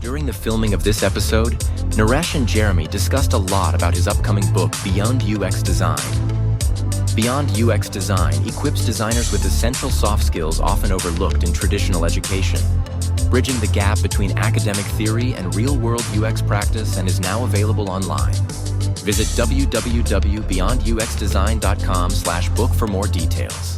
During the filming of this episode, Naresh and Jeremy discussed a lot about his upcoming book, Beyond UX Design. Beyond UX Design equips designers with essential soft skills often overlooked in traditional education, bridging the gap between academic theory and real-world UX practice, and is now available online. Visit www.beyonduxdesign.com/book for more details.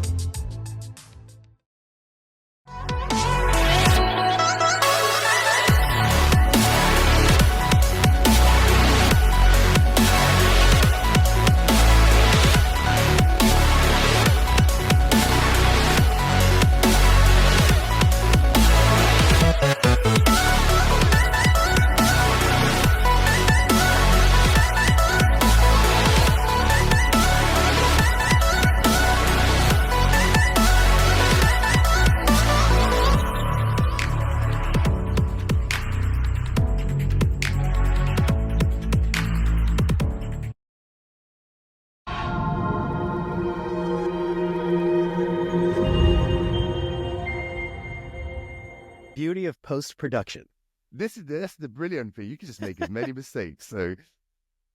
Beauty of post-production. That's the brilliant thing. You can just make as many mistakes. So,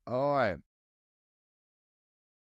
all right.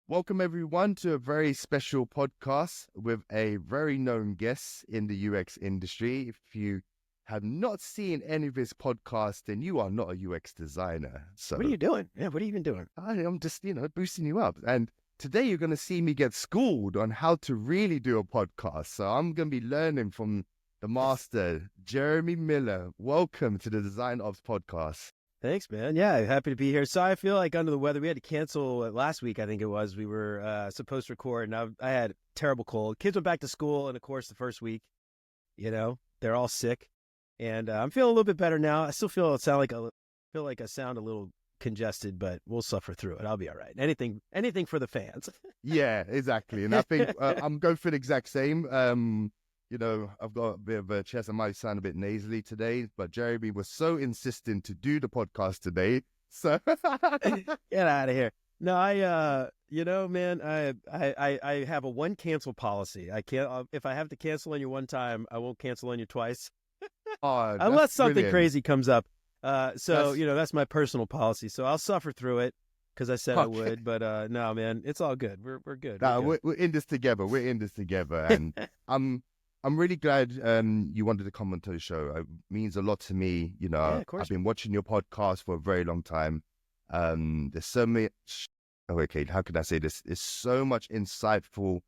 Welcome everyone to a very special podcast with a very known guest in the UX industry. If you have not seen any of his podcasts, then you are not a UX designer. So What are you doing? Yeah, what are you even doing? I'm just, boosting you up. And today you're going to see me get schooled on how to really do a podcast. So I'm going to be learning from the master, Jeremy Miller. Welcome to the DesignOps podcast. Thanks, man. Yeah, happy to be here. So I feel like under the weather. We had to cancel last week, I think it was. We were supposed to record, and I had a terrible cold. Kids went back to school, and of course, the first week, they're all sick. And I'm feeling a little bit better now. I still feel like I sound a little congested, but we'll suffer through it. I'll be all right. Anything for the fans. Yeah, exactly. And I think I'm going for the exact same. I've got a bit of a chest. I might sound a bit nasally today, but Jeremy was so insistent to do the podcast today. So get out of here. No, man, I have a one cancel policy. I can't, if I have to cancel on you one time, I won't cancel on you twice. Unless something brilliant. Crazy comes up. That's my personal policy. So I'll suffer through it because I said I would, but no, man, it's all good. We're good. We're in this together. And I'm really glad you wanted to come onto the show. It means a lot to me. Of course. I've been watching your podcast for a very long time. There's so much. How could I say this? There's so much insightful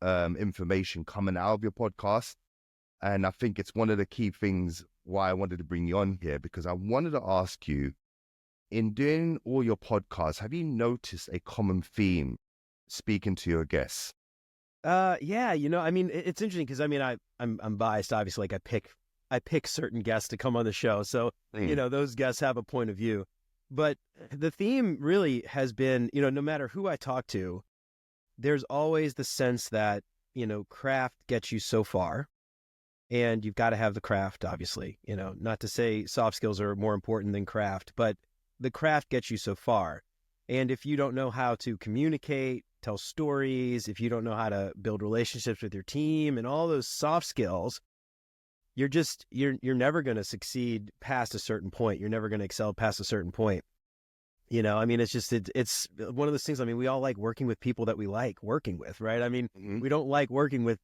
information coming out of your podcast, and I think it's one of the key things why I wanted to bring you on here, because I wanted to ask you, in doing all your podcasts, have you noticed a common theme speaking to your guests? Yeah, it's interesting because I'm biased, obviously. Like I pick certain guests to come on the show, so those guests have a point of view. But the theme really has been, no matter who I talk to, there's always the sense that craft gets you so far, and you've got to have the craft, obviously. Not to say soft skills are more important than craft, but the craft gets you so far. And if you don't know how to communicate, tell stories, if you don't know how to build relationships with your team and all those soft skills, you're never going to succeed past a certain point. You're never going to excel past a certain point. It's one of those things. We all like working with people that we like working with, right? We don't like working with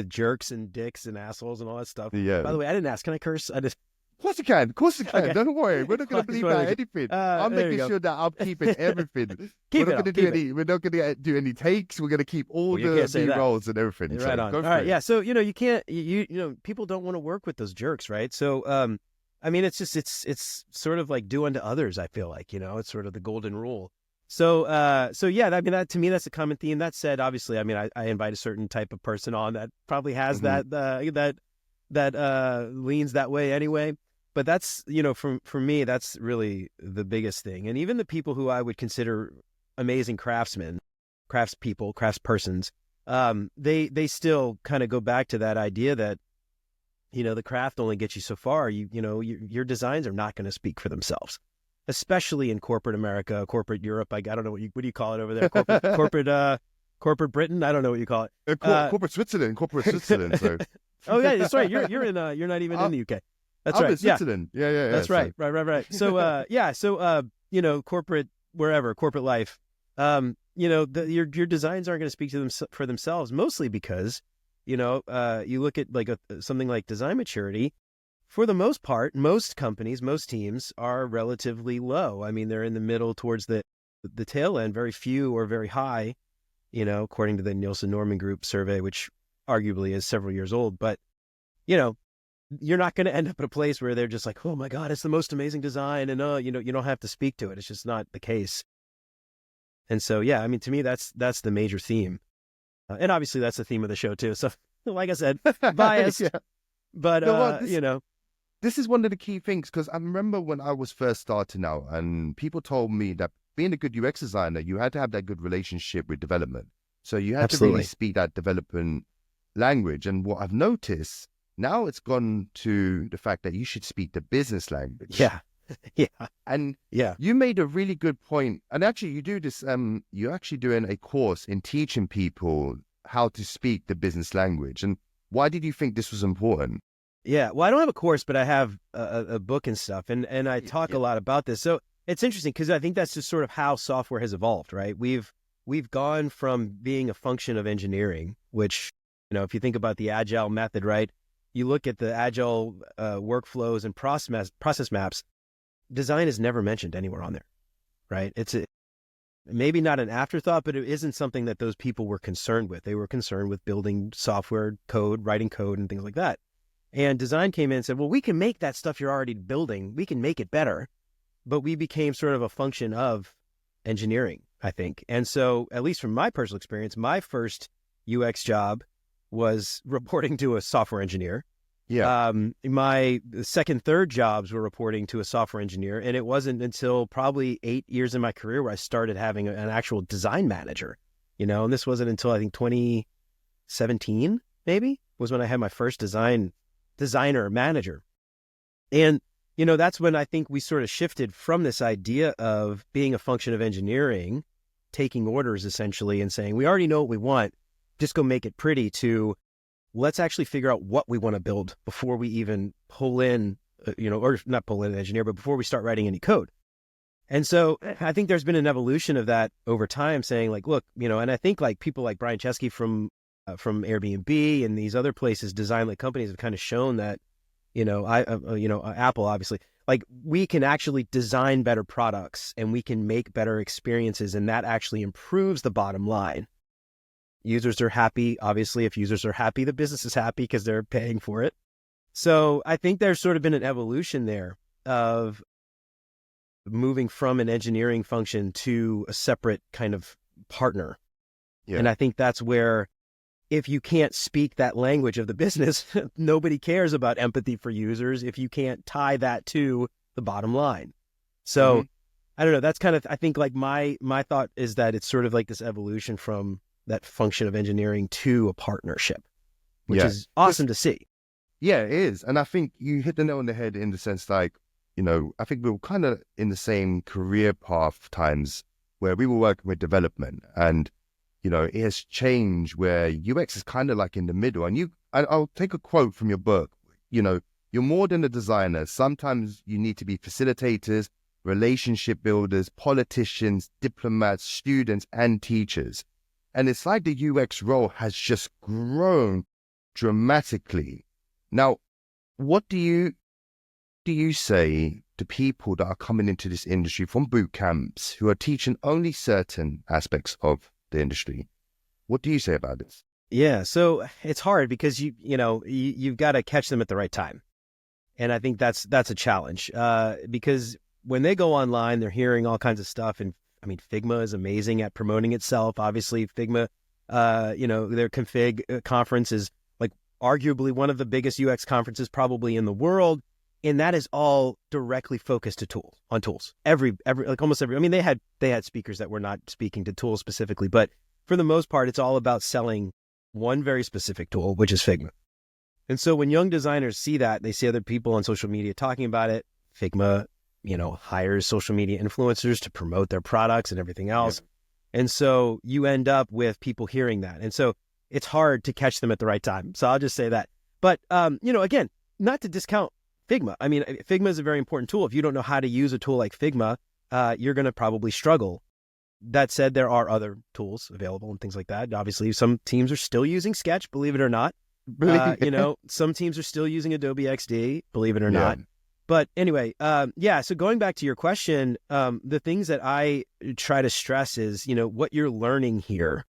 jerks and dicks and assholes and all that stuff. Yeah. By the way, I didn't ask. Can I curse? Of course you can. Okay. Don't worry. We're not going to bleep out anything. I'm making sure that I'm keeping everything. We're not going to do any takes. We're going to keep all the B-rolls and everything. You're right on. All right. Yeah. So, you can't, people don't want to work with those jerks, right? So, it's sort of like do unto others, I feel like, it's sort of the golden rule. So yeah, that to me, that's a common theme. That said, obviously, I invite a certain type of person on that probably has that leans that way anyway. But that's, for me, that's really the biggest thing. And even the people who I would consider amazing craftsmen, craftspeople, craftspersons, they still kind of go back to that idea that, the craft only gets you so far. Your designs are not going to speak for themselves, especially in corporate America, corporate Europe. I don't know what do you call it over there? Corporate Britain. I don't know what you call it. Corporate Switzerland. So. Oh yeah, that's right. You're not even in the UK. That's I'm right. in Switzerland. Yeah. That's right. So, Right. So, corporate, wherever, corporate life, your designs aren't going to speak to them for themselves, mostly because, you look at like something like design maturity. For the most part, most companies, most teams are relatively low. I mean, they're in the middle towards the tail end, very few or very high, according to the Nielsen Norman Group survey, which arguably is several years old. But, you're not going to end up at a place where they're just like, oh my God, it's the most amazing design. And, you don't have to speak to it. It's just not the case. And so, yeah, I mean, to me, that's the major theme. And obviously that's the theme of the show too. So like I said, biased, yeah. but, No, well, this is one of the key things, because I remember when I was first starting out and people told me that being a good UX designer, you had to have that good relationship with development. So you had to really speak that development language. And what I've noticed now, it's gone to the fact that you should speak the business language. Yeah. Yeah. And you made a really good point. And actually you do this, you're actually doing a course in teaching people how to speak the business language. And why did you think this was important? Yeah, well, I don't have a course, but I have a book and stuff, and I talk a lot about this. So it's interesting because I think that's just sort of how software has evolved, right? We've gone from being a function of engineering, which, if you think about the agile method, right? You look at the agile workflows and process maps, design is never mentioned anywhere on there, right? It's maybe not an afterthought, but it isn't something that those people were concerned with. They were concerned with building software code, writing code, and things like that. And design came in and said, well, we can make that stuff you're already building. We can make it better. But we became sort of a function of engineering, I think. And so, at least from my personal experience, my first UX job was reporting to a software engineer. Yeah. My second, third jobs were reporting to a software engineer. And it wasn't until probably 8 years in my career where I started having an actual design manager, and this wasn't until I think 2017, maybe, was when I had my first designer manager. And, that's when I think we sort of shifted from this idea of being a function of engineering, taking orders essentially and saying, we already know what we want, just go make it pretty, to let's actually figure out what we want to build before we even pull in, or not pull in an engineer, but before we start writing any code. And so I think there's been an evolution of that over time, saying like, look, and I think like people like Brian Chesky from Airbnb and these other places, design-led companies, have kind of shown that, Apple, obviously, like we can actually design better products and we can make better experiences, and that actually improves the bottom line. Users are happy. Obviously, if users are happy, the business is happy because they're paying for it. So I think there's sort of been an evolution there of moving from an engineering function to a separate kind of partner. Yeah. And I think that's where, if you can't speak that language of the business, nobody cares about empathy for users if you can't tie that to the bottom line. So I don't know. That's kind of, I think like my thought is that it's sort of like this evolution from that function of engineering to a partnership, which is awesome to see. Yeah, it is. And I think you hit the nail on the head in the sense like, I think we were kind of in the same career path times where we were working with development, and it has changed where UX is kind of like in the middle. And I'll take a quote from your book. You're more than a designer. Sometimes you need to be facilitators, relationship builders, politicians, diplomats, students, and teachers. And it's like the UX role has just grown dramatically. Now, what do you say to people that are coming into this industry from boot camps who are teaching only certain aspects of the industry? What do you say about this? Yeah, so it's hard because you've got to catch them at the right time, and I think that's a challenge because when they go online, they're hearing all kinds of stuff, and I mean, Figma is amazing at promoting itself. Obviously, Figma, their Config conference is like arguably one of the biggest UX conferences probably in the world. And that is all directly focused to tools. Every like almost every. I mean, they had speakers that were not speaking to tools specifically, but for the most part, it's all about selling one very specific tool, which is Figma. And so when young designers see that, they see other people on social media talking about it. Figma, hires social media influencers to promote their products and everything else. Yeah. And so you end up with people hearing that, and so it's hard to catch them at the right time. So I'll just say that. But again, not to discount Figma. I mean, Figma is a very important tool. If you don't know how to use a tool like Figma, you're going to probably struggle. That said, there are other tools available and things like that. Obviously, some teams are still using Sketch, believe it or not. Some teams are still using Adobe XD, believe it or not. But anyway, so going back to your question, the things that I try to stress is, what you're learning here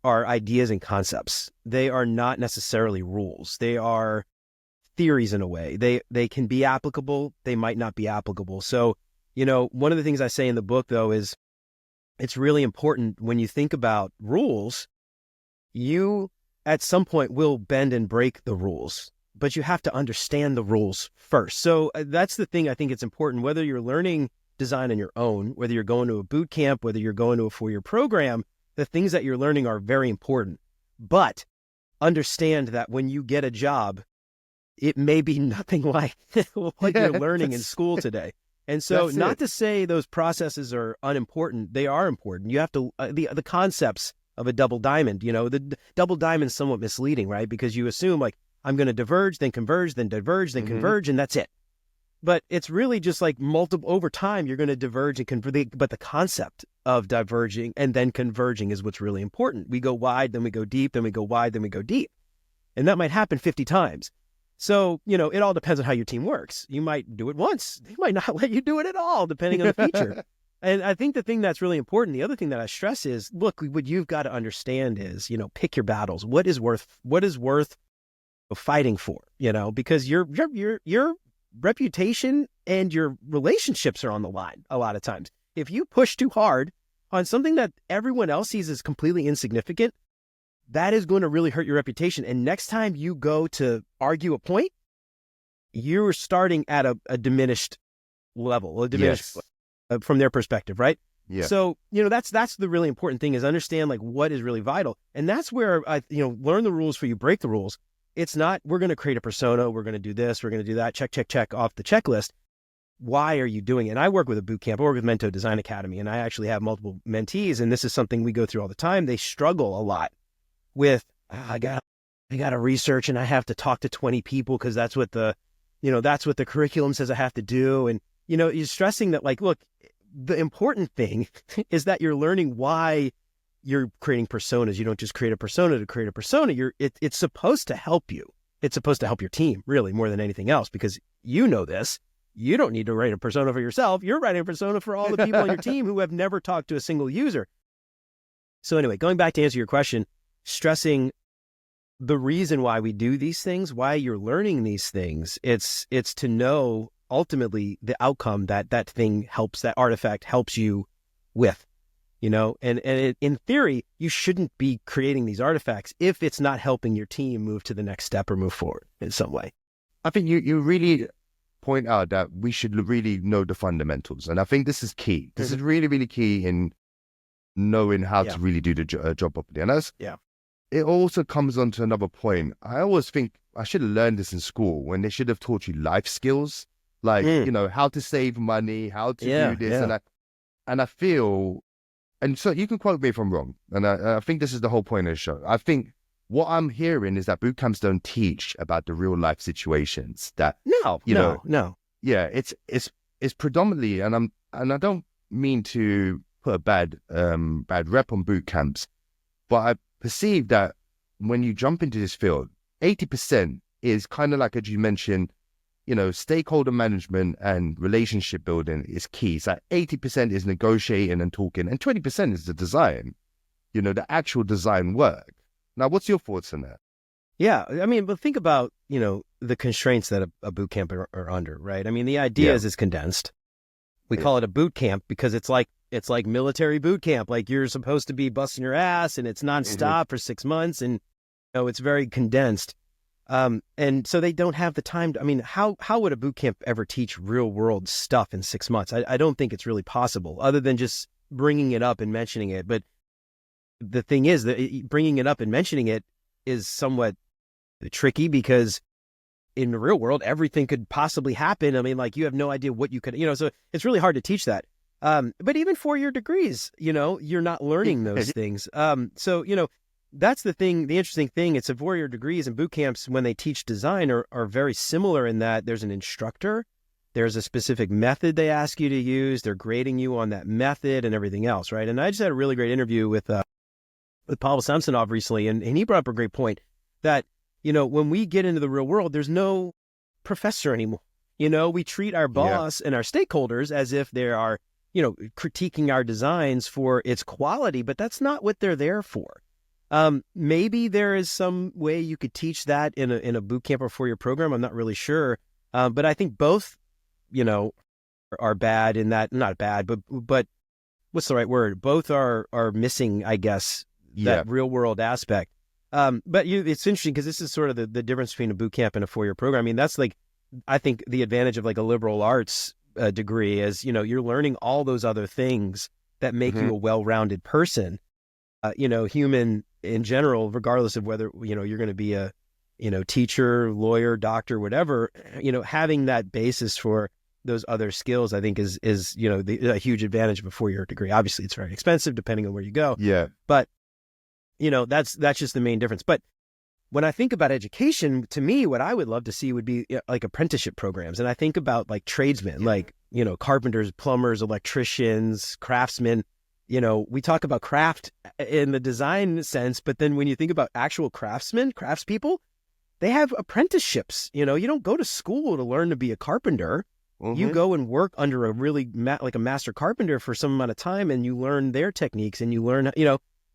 are ideas and concepts. They are not necessarily rules. They are theories in a way. They can be applicable. They might not be applicable. So, one of the things I say in the book, though, is it's really important when you think about rules, you at some point will bend and break the rules, but you have to understand the rules first. So that's the thing I think it's important, whether you're learning design on your own, whether you're going to a boot camp, whether you're going to a 4-year program, the things that you're learning are very important. But understand that when you get a job, it may be nothing like what you're learning in school today. And so not to say those processes are unimportant, they are important. You have to, the concepts of a double diamond, the double diamond is somewhat misleading, right? Because you assume like, I'm going to diverge, then converge, then diverge, then converge, and that's it. But it's really just like over time, you're going to diverge and converge. But the concept of diverging and then converging is what's really important. We go wide, then we go deep, then we go wide, then we go deep. And that might happen 50 times. So, it all depends on how your team works. You might do it once. They might not let you do it at all, depending on the feature. And I think the thing that's really important, the other thing that I stress is, look, what you've got to understand is, pick your battles. What is worth fighting for, because your reputation and your relationships are on the line a lot of times. If you push too hard on something that everyone else sees as completely insignificant, that is going to really hurt your reputation. And next time you go to argue a point, you're starting at a diminished level, from their perspective, right? Yeah. So, that's the really important thing, is understand like what is really vital. And that's where learn the rules before you break the rules. It's not, we're going to create a persona, we're going to do this, we're going to do that, check off the checklist. Why are you doing it? And I work with a boot camp, I work with Mento Design Academy, and I actually have multiple mentees, and this is something we go through all the time. They struggle a lot with, I got to research and I have to talk to 20 people because that's what the curriculum says I have to do. And, you're stressing that, like, look, the important thing is that you're learning why you're creating personas. You don't just create a persona to create a persona. It's supposed to help you. It's supposed to help your team, really, more than anything else, because this. You don't need to write a persona for yourself. You're writing a persona for all the people on your team who have never talked to a single user. So anyway, going back to answer your question, stressing the reason why we do these things, why you're learning these things, it's to know ultimately the outcome that thing helps, that artifact helps you with. And in theory, you shouldn't be creating these artifacts if it's not helping your team move to the next step or move forward in some way. I think you really point out that we should really know the fundamentals. And I think this is key. This is really, really key in knowing how to really do the job properly. And it also comes on to another point. I always think I should have learned this in school, when they should have taught you life skills, like, how to save money, how to do this. And I feel... And so you can quote me if I'm wrong. And I think this is the whole point of the show. I think what I'm hearing is that boot camps don't teach about the real life situations that, No. Yeah, it's predominantly, and I don't mean to put a bad rep on boot camps, but I perceive that when you jump into this field, 80% is kind of like, as you mentioned, stakeholder management and relationship building is key. So 80% is negotiating and talking, and 20% is the design, the actual design work. Now, what's your thoughts on that? Yeah, I mean, but think about, the constraints that a boot camp are under, right? I mean, the idea is it's condensed. We call it a boot camp because it's like military boot camp. Like, you're supposed to be busting your ass, and it's nonstop for 6 months, and it's very condensed. And so they don't have the time to, I mean, how would a boot camp ever teach real world stuff in 6 months? I don't think it's really possible, other than just bringing it up and mentioning it. But the thing is that bringing it up and mentioning it is somewhat tricky, because in the real world, everything could possibly happen. I mean, like, you have no idea what you could, so it's really hard to teach that. But even 4-year degrees, you're not learning those things. So, that's the thing. The interesting thing, it's a 4-year degrees, and boot camps, when they teach design, are very similar in that there's an instructor, there's a specific method they ask you to use, they're grading you on that method and everything else, right? And I just had a really great interview with Pavel Samsonov recently, and he brought up a great point that, when we get into the real world, there's no professor anymore. We treat our boss and our stakeholders as if they are, critiquing our designs for its quality, but that's not what they're there for. Maybe there is some way you could teach that in a boot camp or 4-year program. I'm not really sure. But I think both, are bad in that, not bad, but what's the right word? Both are missing, I guess, that real world aspect. But it's interesting because this is sort of the difference between a boot camp and a 4-year program. I mean, that's like, I think the advantage of like a liberal arts degree is, you're learning all those other things that make you a well-rounded person, human in general, regardless of whether, you're going to be a, teacher, lawyer, doctor, whatever, having that basis for those other skills, I think is a huge advantage of a 4-year degree. Obviously, it's very expensive depending on where you go. Yeah. But, that's just the main difference. But when I think about education, to me, what I would love to see would be like apprenticeship programs. And I think about like tradesmen, like, carpenters, plumbers, electricians, craftsmen. We talk about craft in the design sense, but then when you think about actual craftspeople, they have apprenticeships. You don't go to school to learn to be a carpenter. You go and work under a really like a master carpenter for some amount of time, and you learn their techniques, and you learn,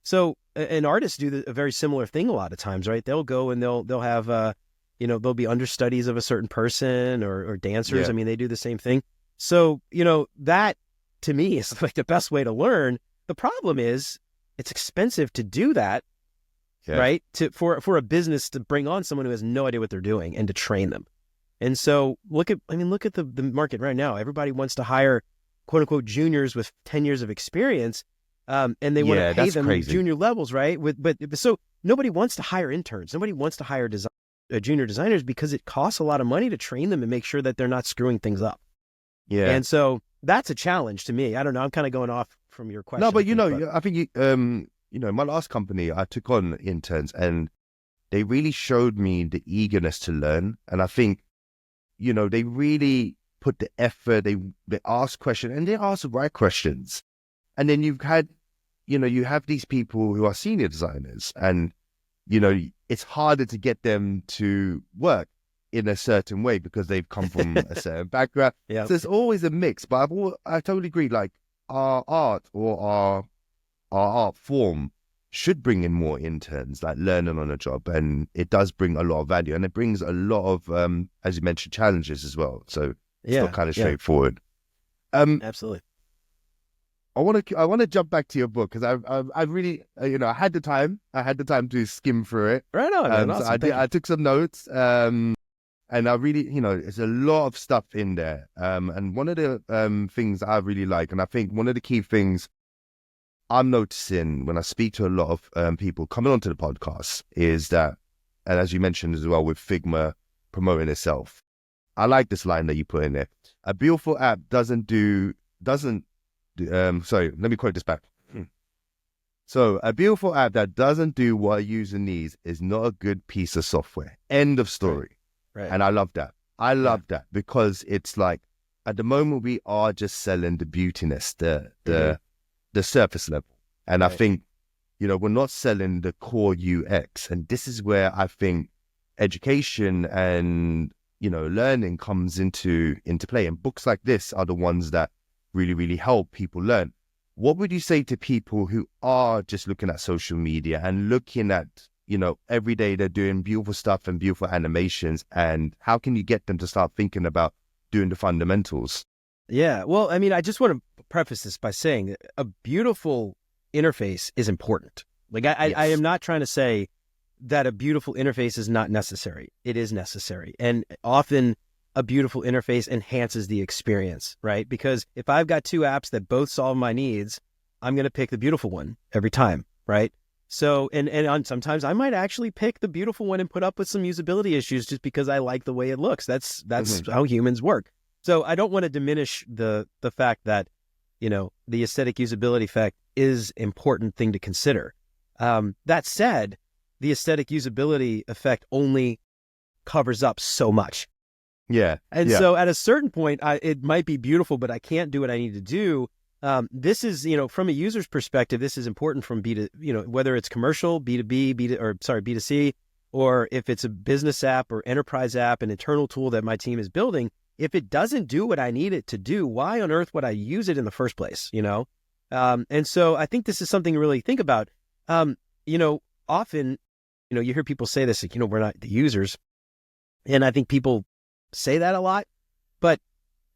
So an artist do a very similar thing a lot of times, right? They'll go and they'll have, there'll be understudies of a certain person or dancers. Yeah. I mean, they do the same thing. So, that to me is like the best way to learn. The problem is it's expensive to do that, right? For a business to bring on someone who has no idea what they're doing and to train them. And so look at the market right now. Everybody wants to hire quote unquote juniors with 10 years of experience. And they want to pay them crazy. Junior levels, right? But so nobody wants to hire interns. Nobody wants to hire junior designers because it costs a lot of money to train them and make sure that they're not screwing things up. Yeah. And so that's a challenge to me. I don't know. I'm kind of going off from your question. No, but I think my last company, I took on interns, and they really showed me the eagerness to learn. And I think, they really put the effort. They ask questions, and they ask the right questions. And then you have these people who are senior designers, and, it's harder to get them to work in a certain way because they've come from a certain background. So there's always a mix. But I totally agree. Like our art or our art form should bring in more interns, like learning on a job. And it does bring a lot of value. And it brings a lot of, as you mentioned, challenges as well. So it's not kind of straightforward. Absolutely. I want to jump back to your book because I really I had the time to skim through it. Right on. Man. So Awesome. I took some notes, and I really there's a lot of stuff in there. And one of the things I really like, and I think one of the key things I'm noticing when I speak to a lot of people coming onto the podcast is that, and as you mentioned as well with Figma promoting itself, I like this line that you put in there. A beautiful app doesn't sorry, let me quote this back. So, a beautiful app that doesn't do what a user needs is not a good piece of software. End of story. Right. And I love that. I love that because it's like, at the moment, we are just selling the beautiness, the surface level. And I think, we're not selling the core UX. And this is where I think education and, learning comes into play. And books like this are the ones that really, really help people learn. What would you say to people who are just looking at social media and looking at, every day they're doing beautiful stuff and beautiful animations, and how can you get them to start thinking about doing the fundamentals? Yeah. Well, I mean, I just want to preface this by saying that a beautiful interface is important. Like I am not trying to say that a beautiful interface is not necessary. It is necessary. And often a beautiful interface enhances the experience, right? Because if I've got two apps that both solve my needs, I'm going to pick the beautiful one every time, right? So, and sometimes I might actually pick the beautiful one and put up with some usability issues just because I like the way it looks. That's how humans work. So I don't want to diminish the fact that, the aesthetic usability fact is important thing to consider. That said, the aesthetic usability effect only covers up so much. Yeah. And yeah. so at a certain point, it might be beautiful, but I can't do what I need to do. This is, from a user's perspective, this is important from whether it's commercial, B2B, B2C, or if it's a business app or enterprise app, an internal tool that my team is building. If it doesn't do what I need it to do, why on earth would I use it in the first place? And so I think this is something to really think about. Often, you hear people say this, like, we're not the users. And I think people say that a lot, but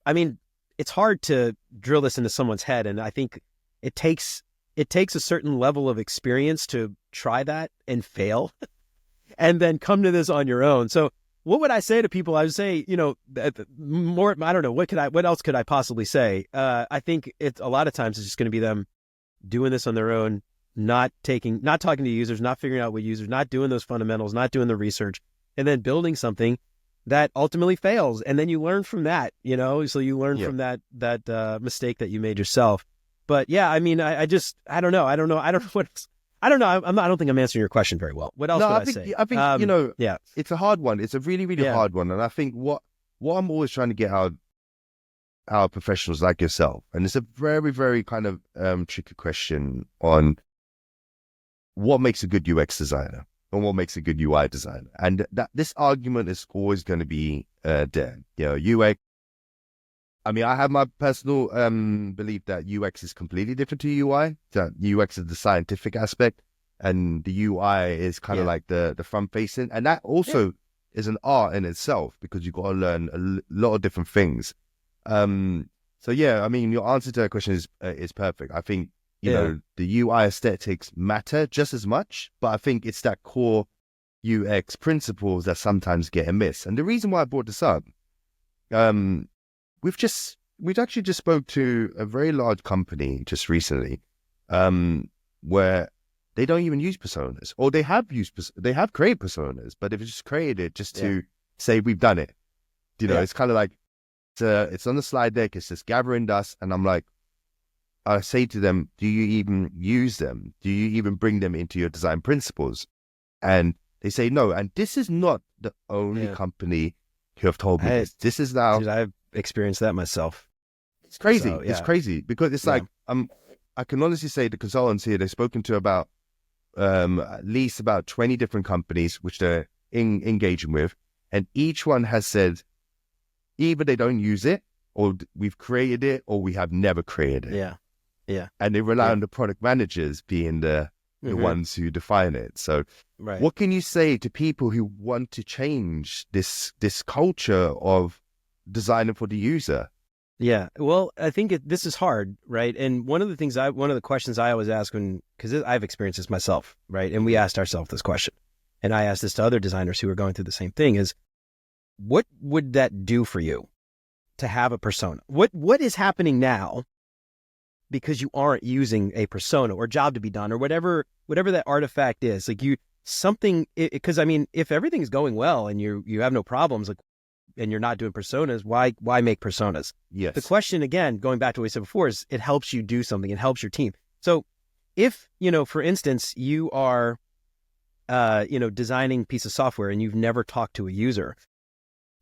I mean, it's hard to drill this into someone's head. And I think it takes a certain level of experience to try that and fail and then come to this on your own. So what would I say to people? I would say, more, I don't know, what else could I possibly say? I think a lot of times it's just going to be them doing this on their own, not talking to users, not figuring out what users, not doing those fundamentals, not doing the research, and then building something that ultimately fails. And then you learn from that, so you learn from that mistake that you made yourself. But yeah, I mean, I don't know. I don't know what else. I don't know. I don't think I'm answering your question very well. What else would I say? I think, it's a hard one. It's a really, really hard one. And I think what I'm always trying to get out our professionals like yourself, and it's a very, very kind of tricky question on what makes a good UX designer and what makes a good UI designer. And this argument is always going to be there. UX. I mean, I have my personal belief that UX is completely different to UI. That UX is the scientific aspect, and the UI is kind of like the front facing, and that also is an art in itself because you've got to learn a lot of different things. So yeah, I mean, your answer to that question is perfect. I think you know the UI aesthetics matter just as much, but I think it's that core UX principles that sometimes get amiss. And the reason why I brought this up, we've actually just spoke to a very large company just recently, where they don't even use personas, or they have created personas, but they've just created it just to say we've done it. It's kind of like it's on the slide deck. It's just gathering dust, and I'm like, I say to them, do you even use them? Do you even bring them into your design principles? And they say no. And this is not the only company who have told me this. This is now. Dude, I've experienced that myself. It's crazy. So, it's crazy because it's like I can honestly say the consultants here, they've spoken to about at least about 20 different companies which they're engaging with, and each one has said either they don't use it, or we've created it, or we have never created it. Yeah. And they rely on the product managers being the ones who define it. So what can you say to people who want to change this culture of designing for the user? Yeah, well, I think this is hard, right? And one of the questions I always ask because I've experienced this myself, right? And we asked ourselves this question, and I asked this to other designers who are going through the same thing: is what would that do for you to have a persona? What is happening now because you aren't using a persona or job to be done or whatever that artifact is? Like because I mean, if everything's going well and you have no problems, like, and you're not doing personas, why make personas? Yes. The question, again, going back to what we said before, is it helps you do something. It helps your team. So if, for instance, you are, designing a piece of software and you've never talked to a user,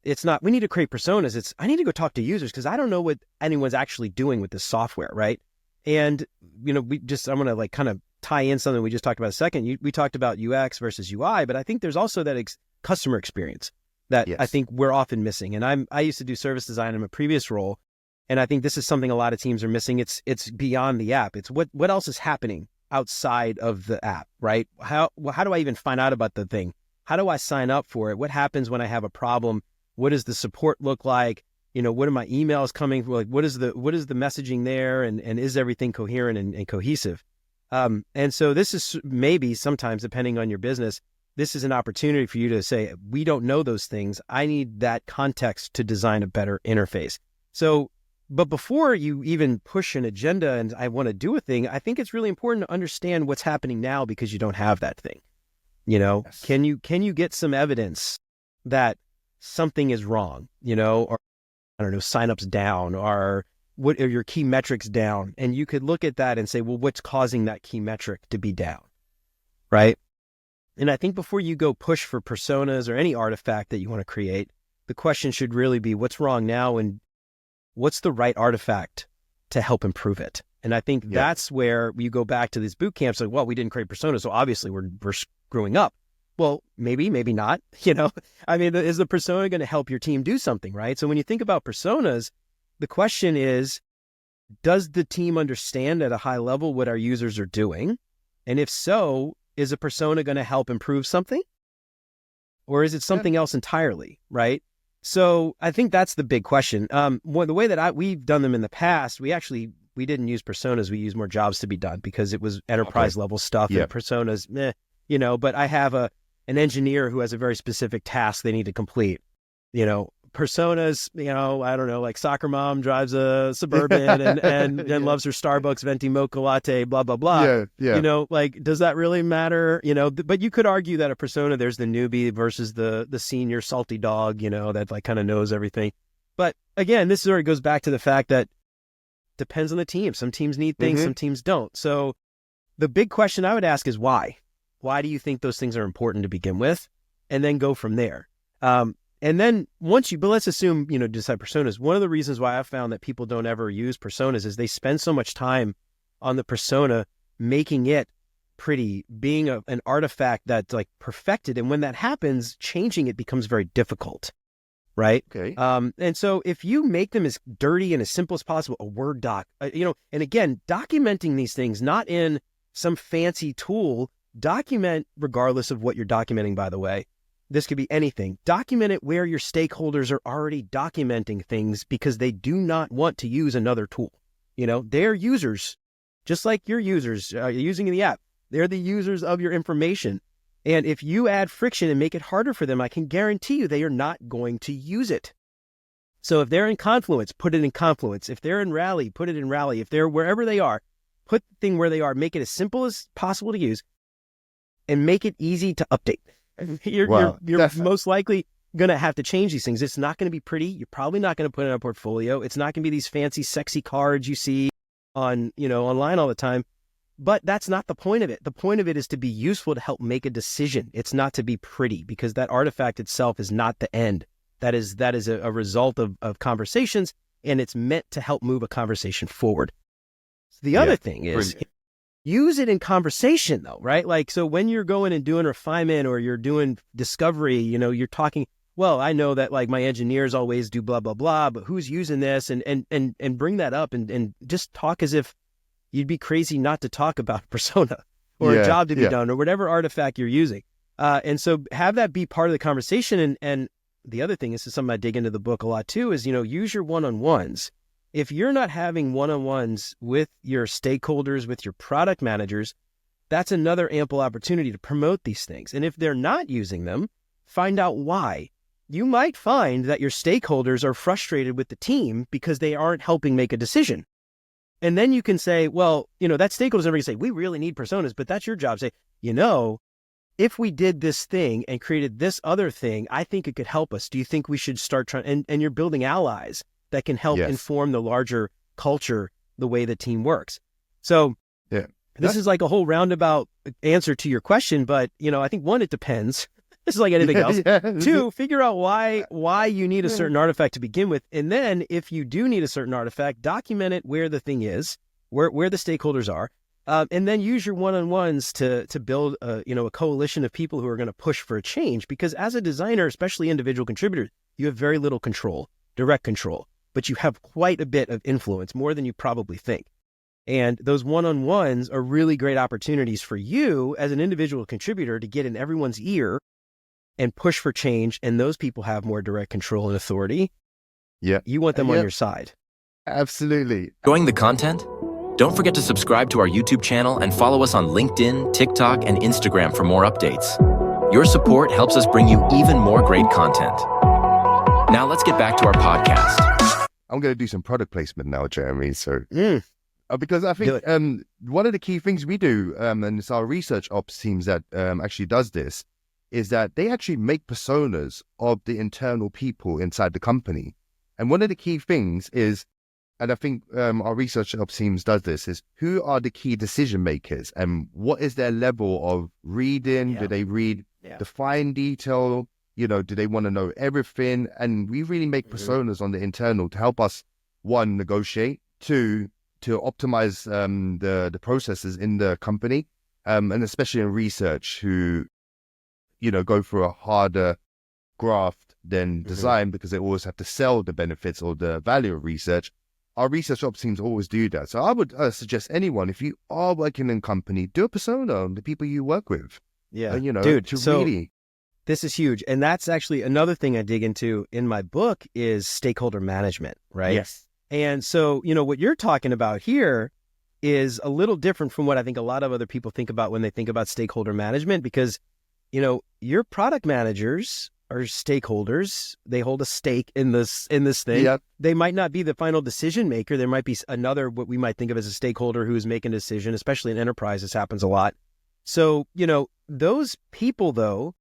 it's not, we need to create personas. It's, I need to go talk to users because I don't know what anyone's actually doing with this software, right? And, I'm going to like kind of tie in something we just talked about a second. We talked about UX versus UI, but I think there's also that customer experience that I think we're often missing. And I used to do service design in my previous role, and I think this is something a lot of teams are missing. It's beyond the app. It's what else is happening outside of the app, right? How do I even find out about the thing? How do I sign up for it? What happens when I have a problem? What does the support look like? What are my emails coming? Like, what is the messaging there? And is everything coherent and cohesive? And so this is maybe sometimes, depending on your business, this is an opportunity for you to say, we don't know those things. I need that context to design a better interface. So, but before you even push an agenda and I want to do a thing, I think it's really important to understand what's happening now because you don't have that thing. Yes. Can you get some evidence that something is wrong, or I don't know, signups down, or what are your key metrics down? And you could look at that and say, well, what's causing that key metric to be down? right? And I think before you go push for personas or any artifact that you want to create, the question should really be what's wrong now and what's the right artifact to help improve it? And I think that's where you go back to these boot camps like, well, we didn't create personas, so obviously we're screwing up. Well, maybe not, I mean, is the persona going to help your team do something, right? So when you think about personas, the question is, does the team understand at a high level what our users are doing? And if so, is a persona going to help improve something? Or is it something else entirely, right? So I think that's the big question. The way that we've done them in the past, we didn't use personas. We used more jobs to be done because it was enterprise level stuff and personas, but I have an engineer who has a very specific task they need to complete. Personas, I don't know, like soccer mom drives a Suburban and loves her Starbucks venti mocha latte, blah, blah, blah. Like, does that really matter? But you could argue that a persona, there's the newbie versus the senior salty dog, that like kind of knows everything. But again, this sort of goes back to the fact that depends on the team. Some teams need things, some teams don't. So the big question I would ask is why? Why do you think those things are important to begin with? And then go from there. And then but let's assume, decide personas. One of the reasons why I've found that people don't ever use personas is they spend so much time on the persona, making it pretty, being an artifact that's like perfected. And when that happens, changing it becomes very difficult, right? Okay. And so if you make them as dirty and as simple as possible, a Word doc, and again, documenting these things, not in some fancy tool, document regardless of what you're documenting, by the way. This could be anything. Document it where your stakeholders are already documenting things because they do not want to use another tool. They're users, just like your users using the app. They're the users of your information. And if you add friction and make it harder for them, I can guarantee you they are not going to use it. So if they're in Confluence, put it in Confluence. If they're in Rally, put it in Rally. If they're wherever they are, put the thing where they are. Make it as simple as possible to use and make it easy to update. You're most likely going to have to change these things. It's not going to be pretty. You're probably not going to put it in a portfolio. It's not going to be these fancy, sexy cards you see on, online all the time. But that's not the point of it. The point of it is to be useful to help make a decision. It's not to be pretty because that artifact itself is not the end. That is a result of conversations, and it's meant to help move a conversation forward. The other thing is, use it in conversation though, right? Like, so when you're going and doing refinement or you're doing discovery, you're talking, well, I know that like my engineers always do blah, blah, blah, but who's using this and bring that up and just talk as if you'd be crazy not to talk about a persona or a job to be done or whatever artifact you're using. And so have that be part of the conversation. And the other thing, this is something I dig into the book a lot too, is, use your one-on-ones. If you're not having one-on-ones with your stakeholders, with your product managers, that's another ample opportunity to promote these things. And if they're not using them, find out why. You might find that your stakeholders are frustrated with the team because they aren't helping make a decision. And then you can say, well, that stakeholder's never going to say, we really need personas, but that's your job. Say, if we did this thing and created this other thing, I think it could help us. Do you think we should start trying? And you're building allies that can help inform the larger culture, the way the team works. So this is like a whole roundabout answer to your question, but I think one, it depends. This is like anything else. Two, figure out why you need a certain artifact to begin with. And then if you do need a certain artifact, document it where the thing is, where the stakeholders are, and then use your one-on-ones to build a coalition of people who are going to push for a change. Because as a designer, especially individual contributors, you have very little control, direct control. But you have quite a bit of influence, more than you probably think. And those one-on-ones are really great opportunities for you as an individual contributor to get in everyone's ear and push for change. And those people have more direct control and authority. Yeah. You want them on your side. Absolutely. Enjoying the content? Don't forget to subscribe to our YouTube channel and follow us on LinkedIn, TikTok, and Instagram for more updates. Your support helps us bring you even more great content. Now let's get back to our podcast. I'm going to do some product placement now, Jeremy. So, because I think one of the key things we do, and it's our research ops teams that actually does this, is that they actually make personas of the internal people inside the company. And one of the key things is and I think our research ops teams does this, is who are the key decision makers and what is their level of reading? Yeah. Do they read Yeah. the fine detail? You know, do they want to know everything? And we really make personas on the internal to help us, one, negotiate, two, to optimize the processes in the company, and especially in research, who, you know, go for a harder graft than design because they always have to sell the benefits or the value of research. Our research ops teams always do that. So I would suggest anyone, if you are working in a company, do a persona on the people you work with. Yeah. You know, Dude, to so really... this is huge. And that's actually another thing I dig into in my book is stakeholder management, right? Yes. And so, you know, what you're talking about here is a little different from what I think a lot of other people think about when they think about stakeholder management, because, you know, your product managers are stakeholders. They hold a stake in this thing. Yep. They might not be the final decision maker. There might be another, what we might think of as a stakeholder who is making a decision, especially in enterprise. This happens a lot. So, you know, those people, though,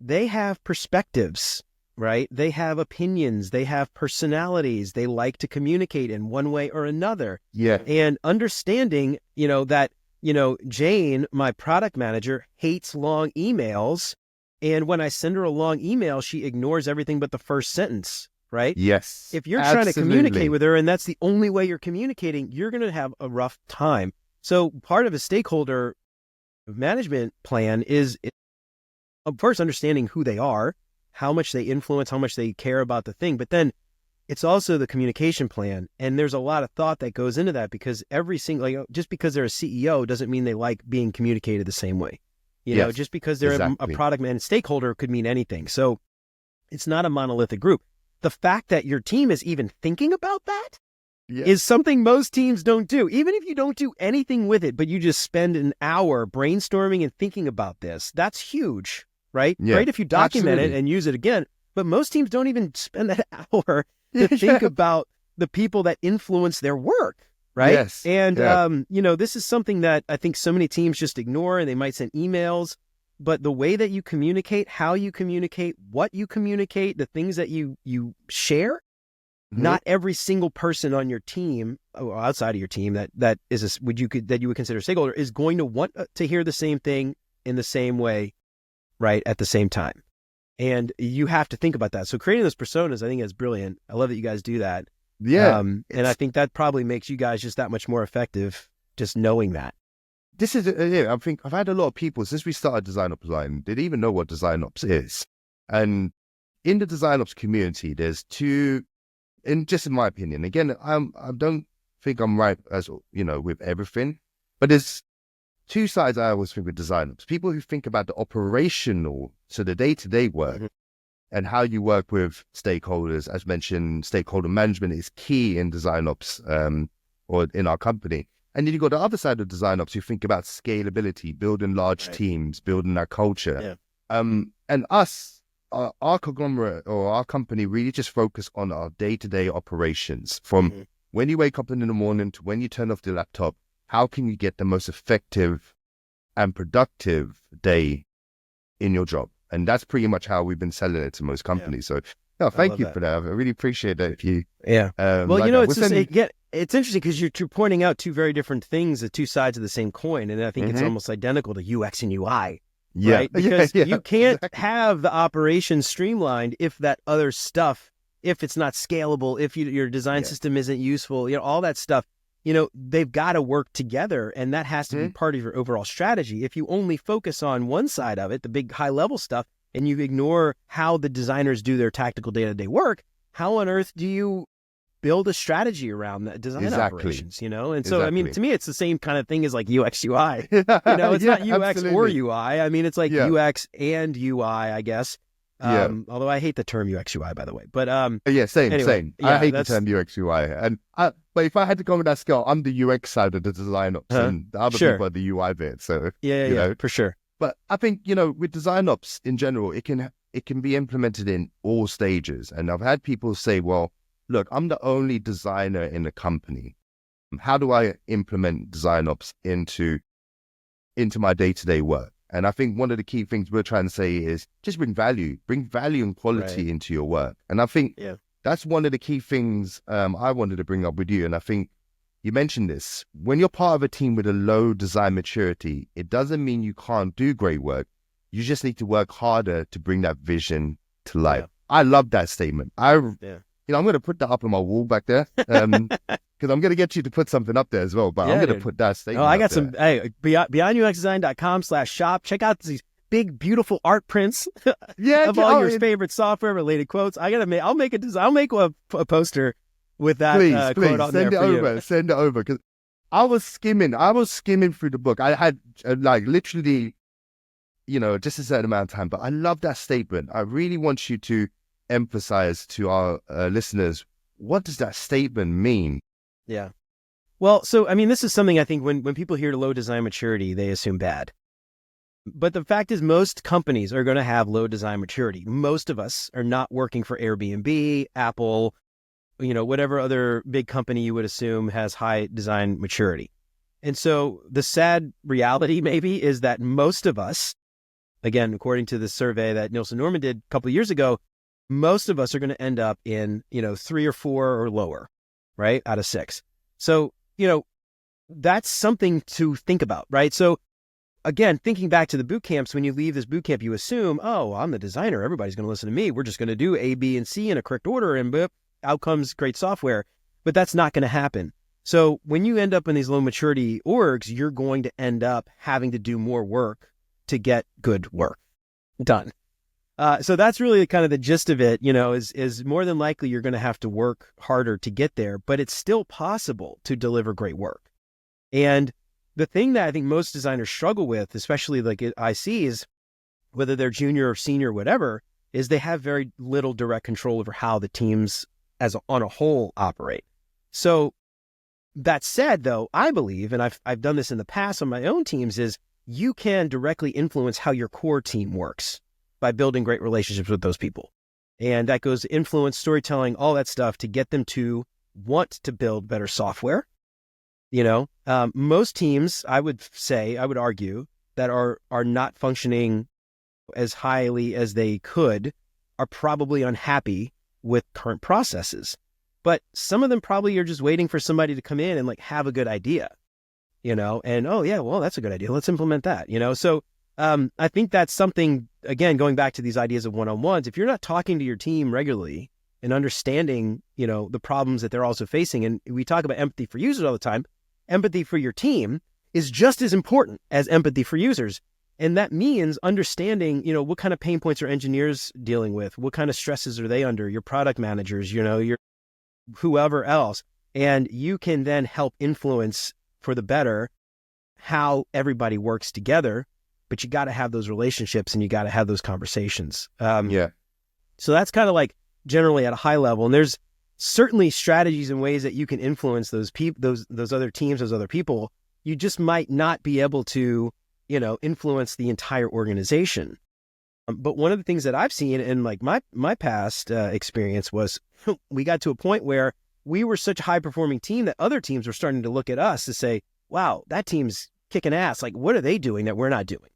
they have perspectives, right? They have opinions. They have personalities. They like to communicate in one way or another. Yeah. And understanding, you know, that, you know, Jane, my product manager, hates long emails. And when I send her a long email, she ignores everything but the first sentence, right? Yes. If you're trying to communicate with her and that's the only way you're communicating, you're going to have a rough time. So part of a stakeholder management plan is first understanding who they are, how much they influence, how much they care about the thing. But then it's also the communication plan. And there's a lot of thought that goes into that, because every single, like, just because they're a CEO doesn't mean they like being communicated the same way. You know, just because they're a product man stakeholder could mean anything. So it's not a monolithic group. The fact that your team is even thinking about that is something most teams don't do. Even if you don't do anything with it, but you just spend an hour brainstorming and thinking about this, that's huge, right? Yeah, great if you document it and use it again, but most teams don't even spend that hour to think about the people that influence their work. Right. Yes. And, you know, this is something that I think so many teams just ignore, and they might send emails, but the way that you communicate, how you communicate, what you communicate, the things that you share, not every single person on your team or outside of your team that is that you would consider a stakeholder is going to want to hear the same thing in the same way, right, at the same time. And you have to think about that. So creating those personas, I think is brilliant. I love that you guys do that. Yeah. And I think that probably makes you guys just that much more effective, just knowing that. This is, I think I've had a lot of people since we started DesignOps Line, they didn't even know what DesignOps is. And in the DesignOps community, there's two, just in my opinion, again, I don't think I'm right, as you know, with everything, but there's two sides I always think with DesignOps. People who think about the operational, so the day-to-day work, and how you work with stakeholders. As mentioned, stakeholder management is key in DesignOps or in our company. And then you got the other side of DesignOps, you think about scalability, building large teams, building that culture. And us, our conglomerate or our company really just focus on our day-to-day operations. From when you wake up in the morning to when you turn off the laptop, how can you get the most effective and productive day in your job? And that's pretty much how we've been selling it to most companies. So, no, thank you for that. I really appreciate that. If you, well, like, you know, it's just, it's interesting because you're pointing out two very different things, the two sides of the same coin, and I think it's almost identical to UX and UI, right? Because you can't have the operations streamlined if that other stuff, if it's not scalable, if your design system isn't useful, you know, all that stuff. You know, they've got to work together, and that has to be part of your overall strategy. If you only focus on one side of it, the big high-level stuff, and you ignore how the designers do their tactical day-to-day work, how on earth do you build a strategy around that design operations, you know? And so, I mean, to me, it's the same kind of thing as like UX, UI. You know, it's not UX or UI. I mean, it's like UX and UI, I guess. Although I hate the term UX UI, by the way. But same. I hate the term UX UI. And but if I had to go with that scale, I'm the UX side of the DesignOps, and the other people are the UI bit. So you know, for sure. But I think, you know, with DesignOps in general, it can be implemented in all stages. And I've had people say, well, look, I'm the only designer in the company. How do I implement DesignOps into my day-to-day work? And I think one of the key things we're trying to say is just bring value and quality into your work. And I think that's one of the key things I wanted to bring up with you. And I think you mentioned this. When you're part of a team with a low design maturity, it doesn't mean you can't do great work. You just need to work harder to bring that vision to life. Yeah. I love that statement. I'm going to put that up on my wall back there because I'm going to get you to put something up there as well. But I'm going to put that statement. Oh, I got there. some. Hey, beyonduxdesign.com/shop. Check out these big, beautiful art prints of all your favorite software related quotes. I'll make a design. I'll make a poster with that quote on there for you. Send it over because I was skimming through the book. I had literally, just a certain amount of time, but I love that statement. I really want you to emphasize to our listeners, what does that statement mean? Yeah. Well, so, I mean, this is something I think when people hear low design maturity, they assume bad. But the fact is most companies are going to have low design maturity. Most of us are not working for Airbnb, Apple, whatever other big company you would assume has high design maturity. And so the sad reality maybe is that most of us, again, according to the survey that Nielsen Norman did a couple of years ago, most of us are going to end up in, 3 or 4 or lower, right? Out of 6. So, that's something to think about, right? So again, thinking back to the boot camps, when you leave this boot camp, you assume, oh, I'm the designer. Everybody's going to listen to me. We're just going to do A, B, and C in a correct order and out comes great software. But that's not going to happen. So when you end up in these low maturity orgs, you're going to end up having to do more work to get good work done. So that's really kind of the gist of it, is more than likely you're going to have to work harder to get there, but it's still possible to deliver great work. And the thing that I think most designers struggle with, especially like ICs, whether they're junior or senior or whatever, is they have very little direct control over how the teams on a whole operate. So that said, though, I believe, and I've done this in the past on my own teams, is you can directly influence how your core team works by building great relationships with those people. And that goes to influence, storytelling, all that stuff to get them to want to build better software. Most teams, I would argue, that are not functioning as highly as they could are probably unhappy with current processes. But some of them probably are just waiting for somebody to come in and have a good idea, and, oh yeah, well, that's a good idea. Let's implement that, So I think that's something, again, going back to these ideas of one-on-ones, if you're not talking to your team regularly and understanding, the problems that they're also facing, and we talk about empathy for users all the time, empathy for your team is just as important as empathy for users. And that means understanding, what kind of pain points are engineers dealing with? What kind of stresses are they under? Your product managers, your whoever else. And you can then help influence for the better how everybody works together. But you got to have those relationships and you got to have those conversations. So that's kind of generally at a high level. And there's certainly strategies and ways that you can influence those people, those other teams, those other people. You just might not be able to, influence the entire organization. But one of the things that I've seen in my past experience was we got to a point where we were such a high performing team that other teams were starting to look at us to say, wow, that team's kicking ass. What are they doing that we're not doing?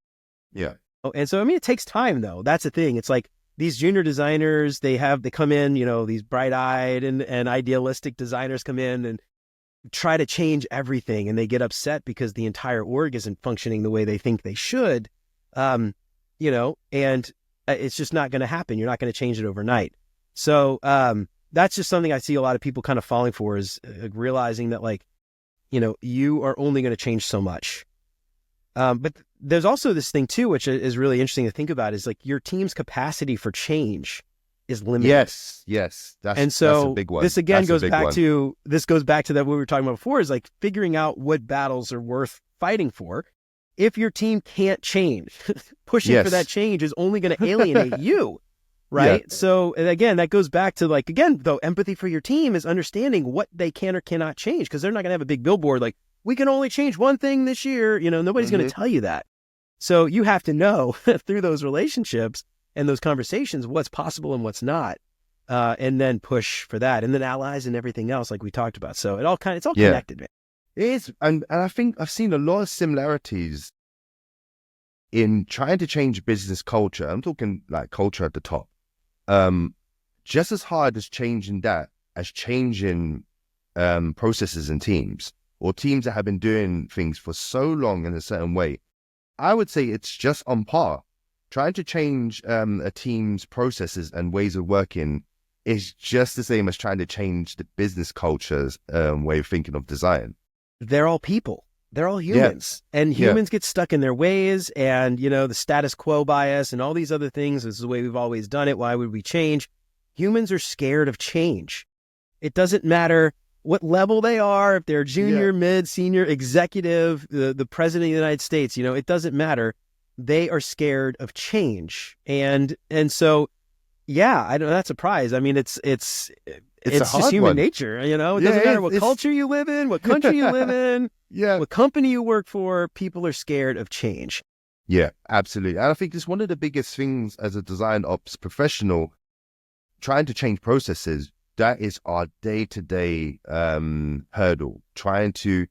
Yeah. And so, it takes time though. That's the thing. It's these junior designers, they come in, these bright eyed and idealistic designers come in and try to change everything. And they get upset because the entire org isn't functioning the way they think they should. And it's just not going to happen. You're not going to change it overnight. So, that's just something I see a lot of people kind of falling for, is realizing that you are only going to change so much. But there's also this thing too, which is really interesting to think about, is your team's capacity for change is limited. Yes. That's a big one. This again goes back to that what we were talking about before, is figuring out what battles are worth fighting for. If your team can't change, pushing for that change is only going to alienate you. Right. Yeah. So, and again, that goes back to again, though, empathy for your team is understanding what they can or cannot change, because they're not going to have a big billboard we can only change one thing this year. Nobody's going to tell you that. So you have to know through those relationships and those conversations what's possible and what's not, and then push for that, and then allies and everything else like we talked about. So it's all connected, man. It is, and I think I've seen a lot of similarities in trying to change business culture. I'm talking culture at the top. just as hard as changing that as changing processes and teams, or teams that have been doing things for so long in a certain way. I would say it's just on par. Trying to change a team's processes and ways of working is just the same as trying to change the business culture's way of thinking of design. They're all people. They're all humans. Yeah. And humans get stuck in their ways, and, you know, the status quo bias and all these other things. This is the way we've always done it. Why would we change? Humans are scared of change. It doesn't matter what level they are, if they're junior, mid, senior, executive, the president of the United States, you know, it doesn't matter. They are scared of change. And so, yeah, I'm not surprised. I mean, it's just human nature, you know. It doesn't matter what culture you live in, what country you live in, what company you work for. People are scared of change. Yeah, absolutely. And I think it's one of the biggest things as a design ops professional, trying to change processes. That is our day-to-day hurdle, trying to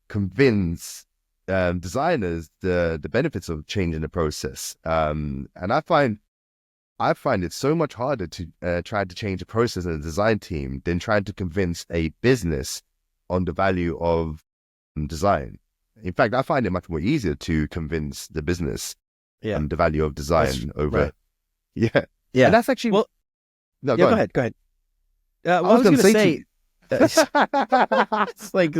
convince designers the benefits of changing the process. And I find it so much harder to try to change a process in a design team than trying to convince a business on the value of design. In fact, I find it much more easier to convince the business the value of design over. Right. Yeah. And that's actually... Well, no, go ahead. I was going to say... It's like...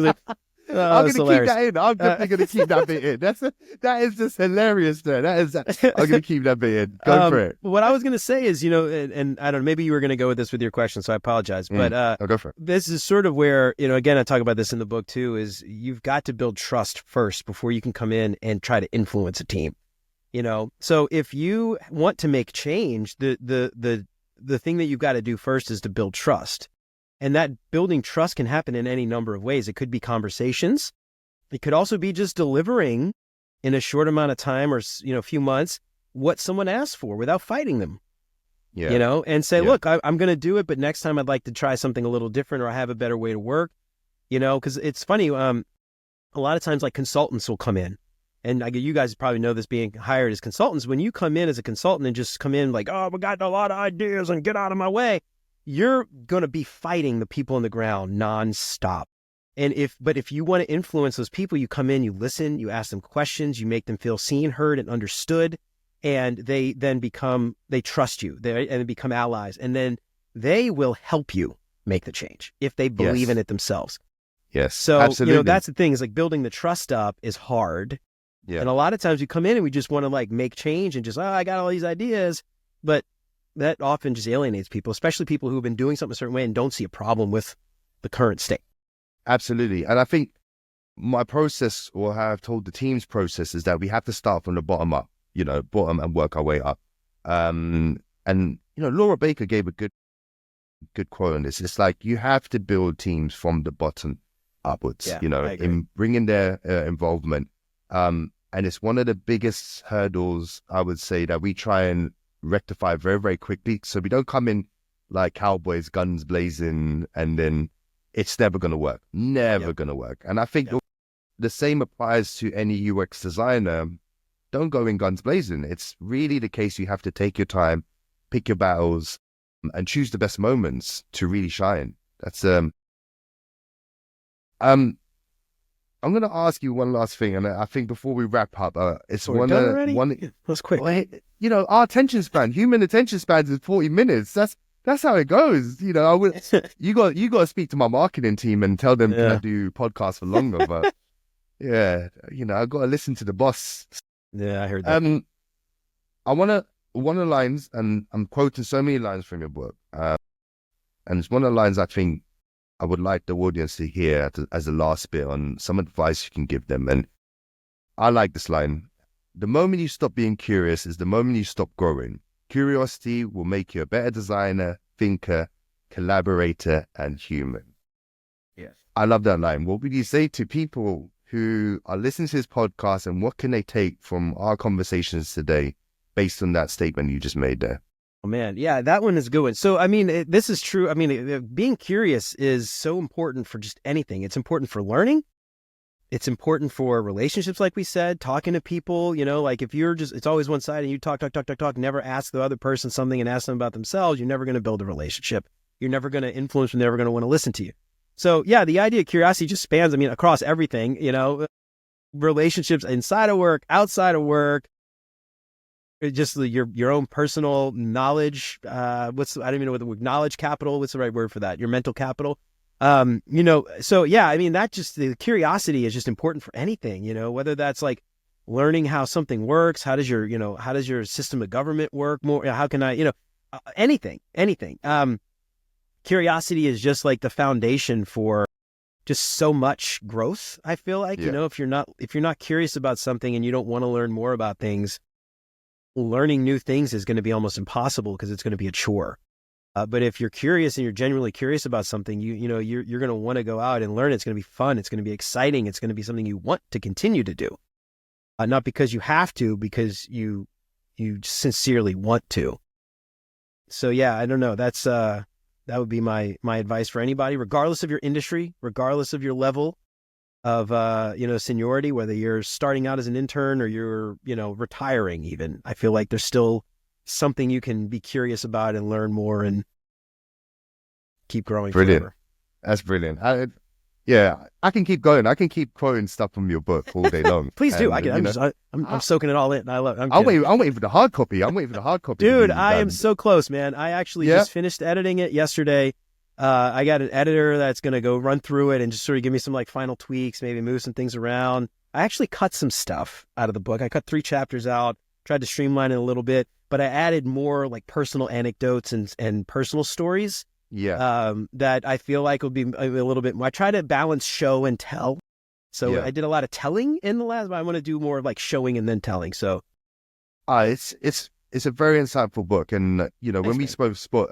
I'm going to keep that in. I'm definitely going to keep that bit in. That is just hilarious there. I'm going to keep that bit in. Go for it. What I was going to say is, you know, and I don't know, maybe you were going to go with this with your question, so I apologize. But I'll go for it. This is sort of where, you know, again, I talk about this in the book too, is you've got to build trust first before you can come in and try to influence a team. You know, so if you want to make change, the thing that you've got to do first is to build trust. And that building trust can happen in any number of ways. It could be conversations. It could also be just delivering in a short amount of time or, you know, a few months what someone asks for without fighting them. Yeah. You know, and say, look, I'm going to do it, but next time I'd like to try something a little different, or I have a better way to work. You know, because it's funny. A lot of times, like, consultants will come in, and you guys probably know this, being hired as consultants. When you come in as a consultant and just come in like, oh, we got a lot of ideas and get out of my way, you're going to be fighting the people on the ground nonstop. And if you want to influence those people, you come in, you listen, you ask them questions, you make them feel seen, heard, and understood. And they then they trust you, and they become allies. And then they will help you make the change if they believe in it themselves. Yes. So, absolutely. You know, that's the thing, is like building the trust up is hard. Yeah. And a lot of times you come in and we just want to like make change and just, I got all these ideas. But that often just alienates people, especially people who have been doing something a certain way and don't see a problem with the current state. Absolutely. And I think my process, or how I've told the team's process, is that we have to start from the bottom up, you know, bottom and work our way up. And, you know, Laura Baker gave a good quote on this. It's like, you have to build teams from the bottom upwards, you know, in bringing their involvement. And it's one of the biggest hurdles, I would say, that we try and rectify very, very quickly. So we don't come in like cowboys, guns blazing, and then it's never going to work. Never going to work. And I think the same applies to any UX designer. Don't go in guns blazing. It's really the case you have to take your time, pick your battles, and choose the best moments to really shine. That's I'm going to ask you one last thing, and I think before we wrap up, it's one. That's quick. Well, you know, our attention span, human attention span is 40 minutes. That's how it goes. You know, you got to speak to my marketing team and tell them can I do podcasts for longer. But yeah, you know, I got to listen to the boss. Yeah, I heard that. one of the lines, and I'm quoting so many lines from your book, and it's one of the lines I think I would like the audience to hear as the last bit on some advice you can give them. And I like this line: the moment you stop being curious is the moment you stop growing. Curiosity will make you a better designer, thinker, collaborator, and human. Yes. I love that line. What would you say to people who are listening to this podcast, and what can they take from our conversations today based on that statement you just made there? Oh, man. Yeah, that one is a good one. So, I mean, this is true. I mean, being curious is so important for just anything. It's important for learning. It's important for relationships, like we said, talking to people, like if you're just, it's always one side and you talk, never ask the other person something and ask them about themselves, you're never going to build a relationship. You're never going to influence them. They're never going to want to listen to you. So yeah, the idea of curiosity just spans, across everything, relationships inside of work, outside of work, just your own personal knowledge. I don't even know what the word, knowledge capital. What's the right word for that? Your mental capital. So yeah, that just, the curiosity is just important for anything, whether that's like learning how something works, how does your system of government work more, how can I, anything. Curiosity is just like the foundation for just so much growth. I feel like, if you're not curious about something and you don't want to learn more about things, learning new things is going to be almost impossible because it's going to be a chore. But if you're curious and you're genuinely curious about something, you're going to want to go out and learn. It's going to be fun. It's going to be exciting. It's going to be something you want to continue to do, not because you have to, because you sincerely want to. So yeah, I don't know. That would be my advice for anybody, regardless of your industry, regardless of your level of seniority, whether you're starting out as an intern or you're retiring even. I feel like there's still something you can be curious about and learn more and keep growing. Brilliant. Forever. That's brilliant. I can keep going. I can keep quoting stuff from your book all day long. Please do. I'm soaking it all in. I love it. I'm waiting for the hard copy. Dude, I am so close, man. I actually just finished editing it yesterday. I got an editor that's going to go run through it and just sort of give me some like final tweaks, maybe move some things around. I actually cut some stuff out of the book. I cut 3 chapters out, tried to streamline it a little bit, but I added more like personal anecdotes and personal stories. That I feel like will be a little bit more. I try to balance show and tell. So I did a lot of telling in the last, but I want to do more of like showing and then telling. So it's a very insightful book. And when we first spoke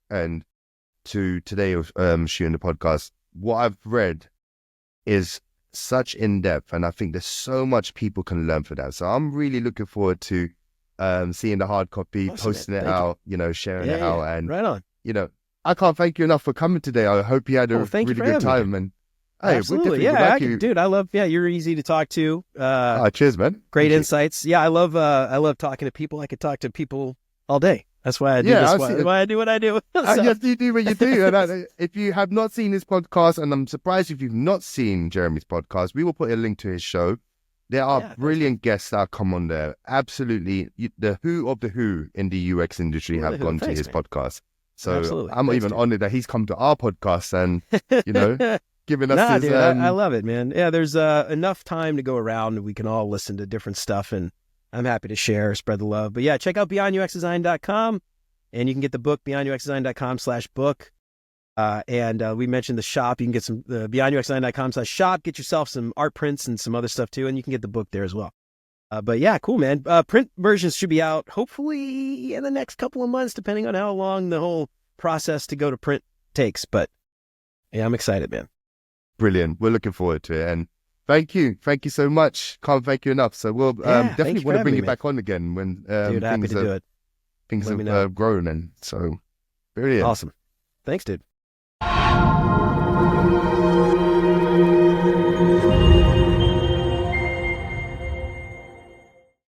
and to today shooting the podcast, what I've read is such in depth, and I think there's so much people can learn from that. So I'm really looking forward to seeing the hard copy, posting it out, sharing it out, and right on. I can't thank you enough for coming today. I hope you had a really good time. And hey, absolutely, dude, I love. Yeah, you're easy to talk to. Cheers, man. Great insights. Yeah, I love talking to people. I could talk to people all day. That's why I do this. Why I do what I do. Yes, you do what you do. And if you have not seen his podcast, and I'm surprised if you've not seen Jeremy's podcast, we will put a link to his show. There are brilliant guests that come on there. Absolutely, the who of the who in the UX industry have gone to his podcast. So I'm even honored that he's come to our podcast and, giving us his... Dude, I love it, man. Yeah, there's enough time to go around and we can all listen to different stuff, and I'm happy to share, spread the love. But yeah, check out beyonduxdesign.com and you can get the book, beyonduxdesign.com/book. And we mentioned the shop. You can get some beyonduxdesign.com/shop, get yourself some art prints and some other stuff too, and you can get the book there as well. But yeah, cool, man. Print versions should be out hopefully in the next couple of months, depending on how long the whole process to go to print takes. But yeah, I'm excited, man. Brilliant. We're looking forward to it. And thank you so much. Can't thank you enough. So we'll definitely want to bring you back on again when dude, happy to do it. Things have grown. And so brilliant. Awesome. Thanks, dude.